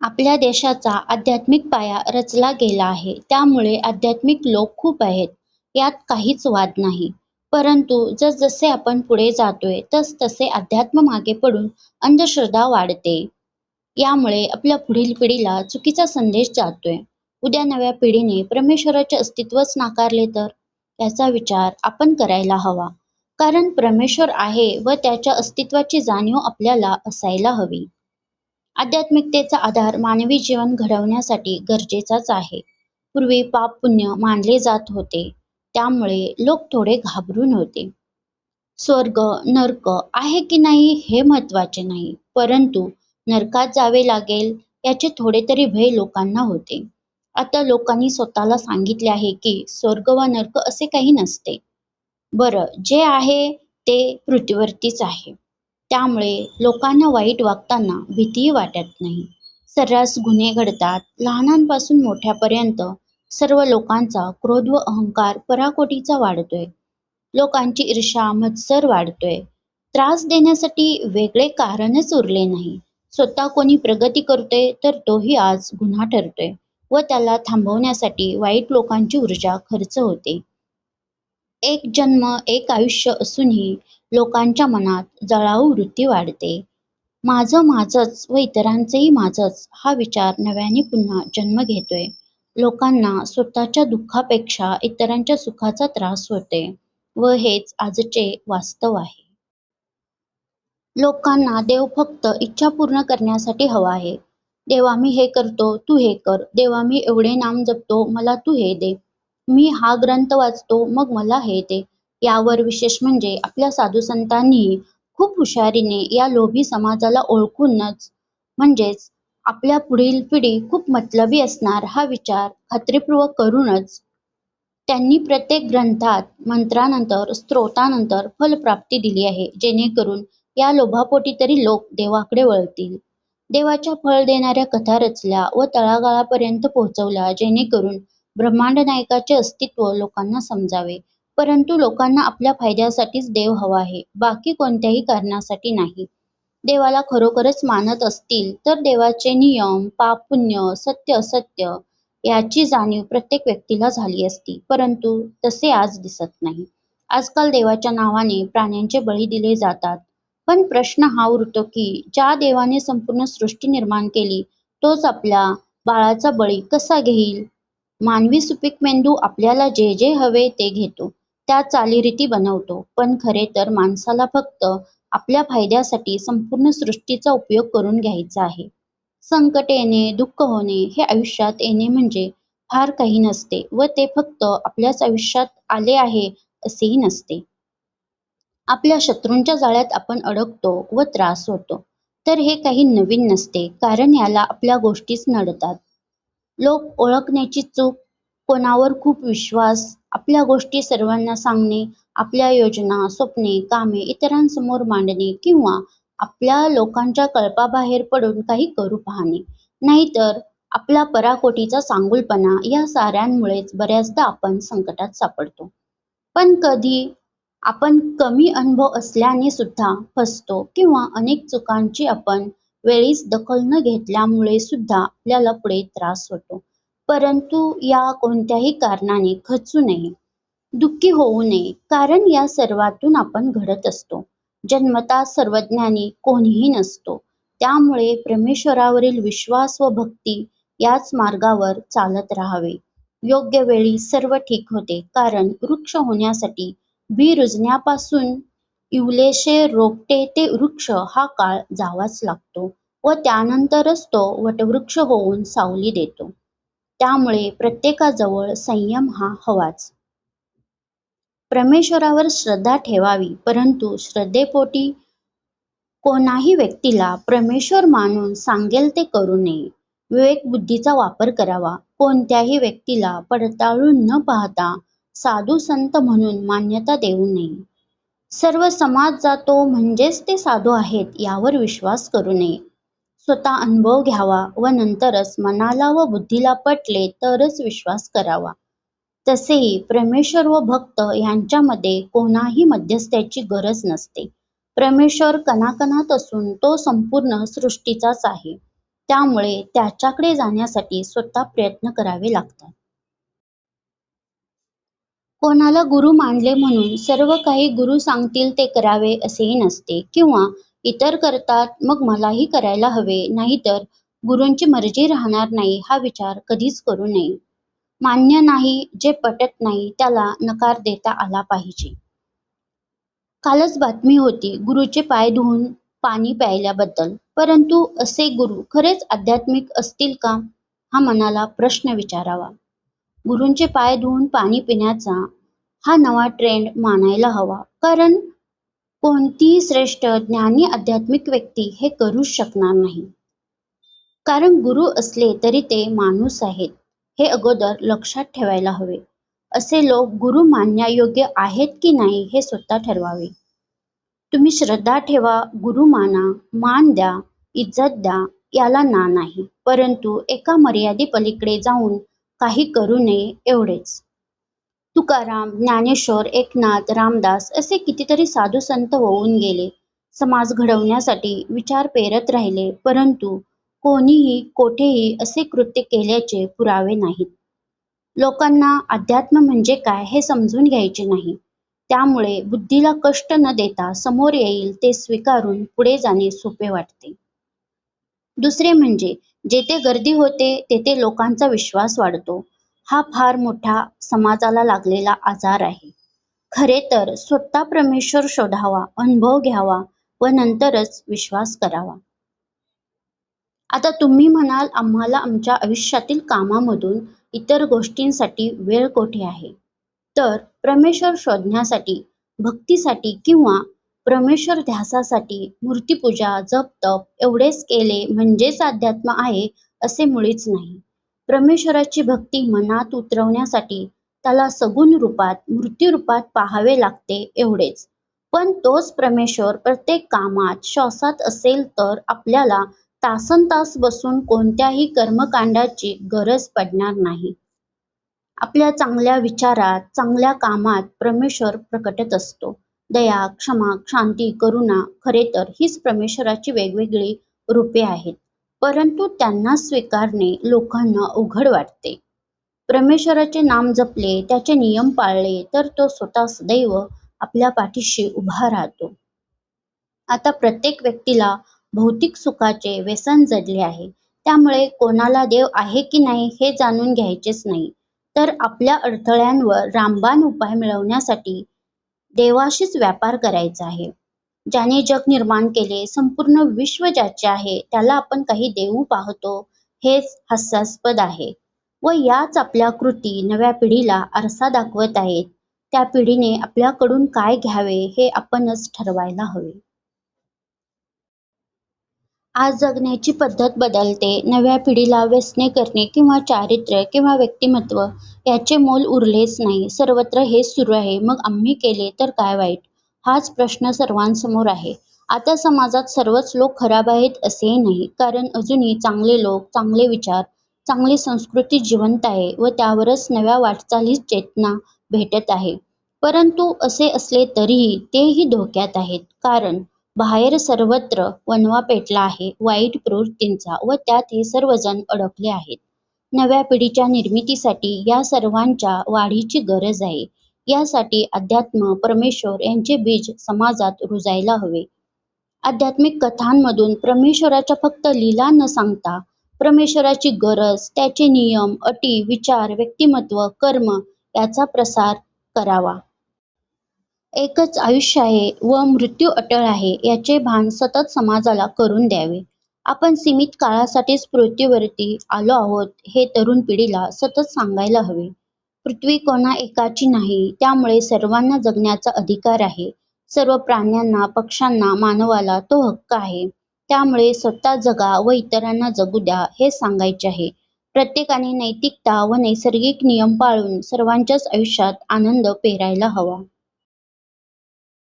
आपल्या देशाचा आध्यात्मिक पाया रचला गेला आहे. त्यामुळे आध्यात्मिक लोक खूप आहेत, यात काहीच वाद नाही. परंतु जसजसे आपण पुढे जातोय, तसतसे अध्यात्म मागे पडून अंधश्रद्धा वाढते. यामुळे आपल्या पुढील पिढीला चुकीचा संदेश जातोय. उद्या नव्या पिढीने परमेश्वराचे अस्तित्वच नाकारले तर? याचा विचार आपण करायला हवा. कारण परमेश्वर आहे व त्याच्या अस्तित्वाची जाणीव आपल्याला असायला हवी. आध्यात्मिकतेचा आधार मानवी जीवन घडवण्यासाठी गरजेचाच आहे. पूर्वी पाप पुण्य मानले जात होते, त्यामुळे लोक थोडे घाबरून होते. स्वर्ग नरक आहे की नाही हे महत्त्वाचे नाही, परंतु नरकात जावे लागेल याचे थोडे तरी भय लोकांना होते. आता लोकांनी स्वतःला सांगितले आहे की स्वर्ग व नरक असे काही नसते. बरं, जे आहे ते पृथ्वीवरतीच आहे. त्यामुळे लोकांना वाईट वागताना भीतीही वाटत नाही. सर्रास गुन्हे घडतात. लहानांपासून मोठ्यापर्यंत सर्व लोकांचा क्रोध व अहंकार पराकोटीचा वाढतोय. लोकांची ईर्ष्या मत्सर वाढतोय. त्रास देण्यासाठी वेगळे कारणच उरले नाही. स्वतः कोणी प्रगती करतोय तर तोही आज गुन्हा ठरतोय व त्याला थांबवण्यासाठी वाईट लोकांची ऊर्जा खर्च होते. एक जन्म एक आयुष्य असूनही लोकांच्या मनात जळाऊ वृत्ती वाढते. माझं माझंच व इतरांचेही माझंच हा विचार नव्याने पुन्हा जन्म घेतोय. लोकांना स्वतःच्या दुःखापेक्षा इतरांच्या सुखाचा त्रास होते व हेच आजचे वास्तव आहे. लोकांना देव फक्त इच्छा पूर्ण करण्यासाठी हवा आहे. देवा मी हे करतो तू हे कर. देवा मी एवढे नाम जपतो मला तू हे दे. मी हा ग्रंथ वाचतो मग मला हे दे. यावर विशेष म्हणजे आपल्या साधुसंतांनीही खूप हुशारीने या लोभी समाजाला ओळखूनच म्हणजेच आपल्या पुढील पिढी खूप मतलबी असणार हा विचार खात्रीपूर्वक करूनच त्यांनी प्रत्येक ग्रंथात मंत्रानंतर स्तोत्रानंतर फलप्राप्ती दिली आहे, जेणेकरून या लोभापोटी तरी लोक देवाकडे वळतील. देवाच्या फळ देणाऱ्या कथा रचल्या व तळागाळापर्यंत पोहोचवल्या, जेणेकरून ब्रह्मांड नायकाचे अस्तित्व लोकांना समजावे. परंतु लोकांना आपल्या फायद्यासाठीच देव हवा आहे, बाकी कोणत्याही कारणासाठी नाही. देवाला खरोखरच मानत असतील तर देवाचे नियम, पाप पुण्य, सत्य असत्य याची जाणीव प्रत्येक व्यक्तीला झाली असती, परंतु तसे आज दिसत नाही. आजकाल देवाच्या नावाने प्राण्यांचे बळी दिले जातात. पण प्रश्न हा उरतो की ज्या देवाने संपूर्ण सृष्टी निर्माण केली तोच आपल्या बाळाचा बळी कसा घेईल? मानवी सुपीक मेंदू आपल्याला जे जे हवे ते घेतो, त्या चालीरीती बनवतो, पण खरे तर माणसाला फक्त आपल्या फायद्यासाठी संपूर्ण सृष्टीचा उपयोग करून घ्यायचा आहे. संकट येणे, दुःख होणे हे आयुष्यात येणे म्हणजे फार काही नसते व ते फक्त आपल्याच आयुष्यात आले आहे असेही नसते. आपल्या शत्रूंच्या जाळ्यात आपण अडकतो व त्रास होतो, तर हे काही नवीन नसते, कारण याला आपल्या गोष्टीच नडतात. लोक ओळखण्याची चूक, कोणावर खूप विश्वास, आपल्या गोष्टी सर्वांना सांगणे, आपल्या योजना, स्वप्ने, कामे इतरांसमोर मांडणे किंवा आपल्या लोकांच्या कळपाबाहेर पडून काही करू पाहणे, नाहीतर आपला पराकोटीचा चांगुलपणा या साऱ्यांमुळेच बऱ्याचदा आपण संकटात सापडतो. पण कधी आपण कमी अनुभव असल्याने सुद्धा फसतो किंवा अनेक चुकांची आपण वेळीच दखल न घेतल्यामुळे सुद्धा आपल्याला पुढे त्रास होतो. परंतु या कोणत्याही कारणाने खचू नये, दुःखी होऊ नये, कारण या सर्वातून आपण घडत असतो. जन्मतः सर्वज्ञानी कोणीही नसतो. त्यामुळे परमेश्वरावरील विश्वास व भक्ती याच मार्गावर चालत राहावे. योग्य वेळी सर्व ठीक होते, कारण वृक्ष होण्यासाठी बी रुजण्यापासून इवलेशे रोपटे ते वृक्ष हा काळ जावाच लागतो व त्यानंतरच तो वटवृक्ष होऊन सावली देतो. त्यामुळे प्रत्येकाजवळ संयम हा हवाच. परमेश्वरावर श्रद्धा ठेवावी, परंतु श्रद्धेपोटी कोणाही व्यक्तीला परमेश्वर मानून सांगेल ते करू नये. विवेकबुद्धीचा वापर करावा. कोणत्याही व्यक्तीला पडताळून न पाहता साधू संत म्हणून मान्यता देऊ नये. सर्व समाज जातो म्हणजेच ते साधू आहेत यावर विश्वास करू नये. स्वतः अनुभव घ्यावा व नंतरच मनाला व बुद्धीला पटले तरच विश्वास करावा. तसेही परमेश्वर व भक्त यांच्यामध्ये कोणाही मध्यस्थ्याची गरज नसते. परमेश्वर कणाकणात असून तो संपूर्ण सृष्टीचाच आहे. त्यामुळे त्याच्याकडे जाण्यासाठी स्वतः प्रयत्न करावे लागतात. कोणाला गुरु मानले म्हणून सर्व काही गुरु सांगतील ते करावे असेही नसते, किंवा इतर करतात मग मलाही करायला हवे, नाहीतर गुरूंची मर्जी राहणार नाही हा विचार कधीच करू नये. मान्य नाही, जे पटत नाही त्याला नकार देता आला पाहिजे. कालच बातमी होती गुरुचे पाय धुवून पाणी प्यायल्याबद्दल. परंतु असे गुरु खरेच आध्यात्मिक असतील का, हा मनाला प्रश्न विचारावा. गुरूंचे पाय धुवून पाणी पिण्याचा हा नवा ट्रेंड मानायला हवा, कारण कोणतीही श्रेष्ठ ज्ञानी आध्यात्मिक व्यक्ती हे करूच शकणार नाही. कारण गुरु असले तरी ते माणूस आहेत, हे अगोदर लक्षात ठेवायला हवे. असे लोक गुरु मानण्यायोग्य आहेत की नाही हे स्वतः ठरवावे. तुम्ही श्रद्धा ठेवा, गुरु माना, मान द्या, इज्जत द्या, याला ना नाही, परंतु एका मर्यादेपलीकडे जाऊन काही करू नये एवढेच. तुकाराम, ज्ञानेश्वर, एकनाथ, रामदास असे कितीतरी साधू संत होऊन गेले. समाज घडवण्यासाठी विचार पेरत राहिले, परंतु कोणीही कोठेही असे कृत्य केल्याचे पुरावे नाहीत. लोकांना अध्यात्म म्हणजे काय हे समजून घ्यायचे नाही. त्यामुळे बुद्धीला कष्ट न देता समोर येईल ते स्वीकारून पुढे जाणे सोपे वाटते. दुसरे म्हणजे जेथे गर्दी होते तेथे लोकांचा विश्वास वाढतो. हा फार मोठा समाजाला लागलेला आजार आहे. खरे तर स्वतः परमेश्वर शोधावा, अनुभव घ्यावा व नंतरच विश्वास करावा. आता तुम्ही म्हणाल, आम्हाला आमच्या आयुष्यातील कामामधून इतर गोष्टींसाठी वेळ कोठे आहे? तर परमेश्वर शोधण्यासाठी, भक्तीसाठी किंवा परमेश्वर ध्यासासाठी मूर्तिपूजा, जप तप एवढेच केले म्हणजेच अध्यात्म आहे असे मुळीच नाही. परमेश्वराची भक्ती मनात उतरवण्यासाठी त्याला सगुण रूपात, मूर्तिरूपात पाहावे लागते एवढेच. पण तोच परमेश्वर प्रत्येक कामात, श्वासात असेल तर आपल्याला तासनतास बसून कोणत्याही कर्मकांडाची गरज पडणार नाही. आपल्या चांगल्या विचारात, चांगल्या कामात परमेश्वर प्रकटत असतो. दया, क्षमा, शांती, करुणा खरे तर हीच परमेश्वराची वेगवेगळी रूपे आहेत, परंतु त्यांना स्वीकारणे लोकांना अवघड वाटते. परमेश्वराचे नाम जपले, त्याचे नियम पाळले तर तो स्वतः सदैव आपल्या पाठीशी उभा राहतो. आता प्रत्येक व्यक्तीला भौतिक सुखाचे व्यसन जडले आहे, त्यामुळे कोणाला देव आहे की नाही हे जाणून घ्यायचेच नाही, तर आपल्या अडथळ्यांवर रामबाण उपाय मिळवण्यासाठी देवाशीच व्यापार करायचा आहे. ज्याने जग निर्माण केले, संपूर्ण विश्व ज्याचे आहे, त्याला आपण काही देऊ पाहतो हेच हास्यास्पद आहे. व याच आपल्या कृती नव्या पिढीला आरसा दाखवत आहेत. त्या पिढीने आपल्याकडून काय घ्यावे हे आपणच ठरवायला हवे. आज जगण्याची पद्धत बदलते. नव्या पिढीला व्यसने करणे किंवा चारित्र्य किंवा व्यक्तिमत्व याचे मोल उरलेच नाही. सर्वत्र हेच सुरू आहे. मग आम्ही केले तर काय वाईट? हाच प्रश्न सर्वांसमोर आहे. आता समाजात सर्वच लोक खराब आहेत असेही नाही, कारण अजूनही चांगले लोक, चांगले विचार, चांगली संस्कृती जिवंत आहे व त्यावरच नव्या वाटचालीस चेतना भेटत आहे. परंतु असे असले तरीही तेही धोक्यात आहेत, कारण बाहेर सर्वत्र वणवा पेटला आहे वाईट प्रवृत्तींचा व त्यात हे सर्वजण अडकले आहेत. नव्या पिढीच्या निर्मितीसाठी या सर्वांच्या वाढीची गरज आहे. यासाठी अध्यात्म, परमेश्वर यांचे बीज समाजात रुजायला हवे. आध्यात्मिक कथांमधून परमेश्वराच्या फक्त लीला न सांगता परमेश्वराची गरज, त्याचे नियम, अटी, विचार, व्यक्तिमत्व, कर्म याचा प्रसार करावा. एकच आयुष्य आहे व मृत्यू अटळ आहे याचे भान सतत समाजाला करून द्यावे. आपण सीमित काळासाठीच पृथ्वीवरती आलो आहोत हे तरुण पिढीला सतत सांगायला हवे. पृथ्वी कोणा एकाची नाही, त्यामुळे सर्वांना जगण्याचा अधिकार आहे. सर्व प्राण्यांना, पक्ष्यांना, मानवाला तो हक्क आहे. त्यामुळे स्वतः जगा व इतरांना जगू द्या हे सांगायचे आहे. प्रत्येकाने नैतिकता व नैसर्गिक नियम पाळून सर्वांच्याच आयुष्यात आनंद पेरायला हवा.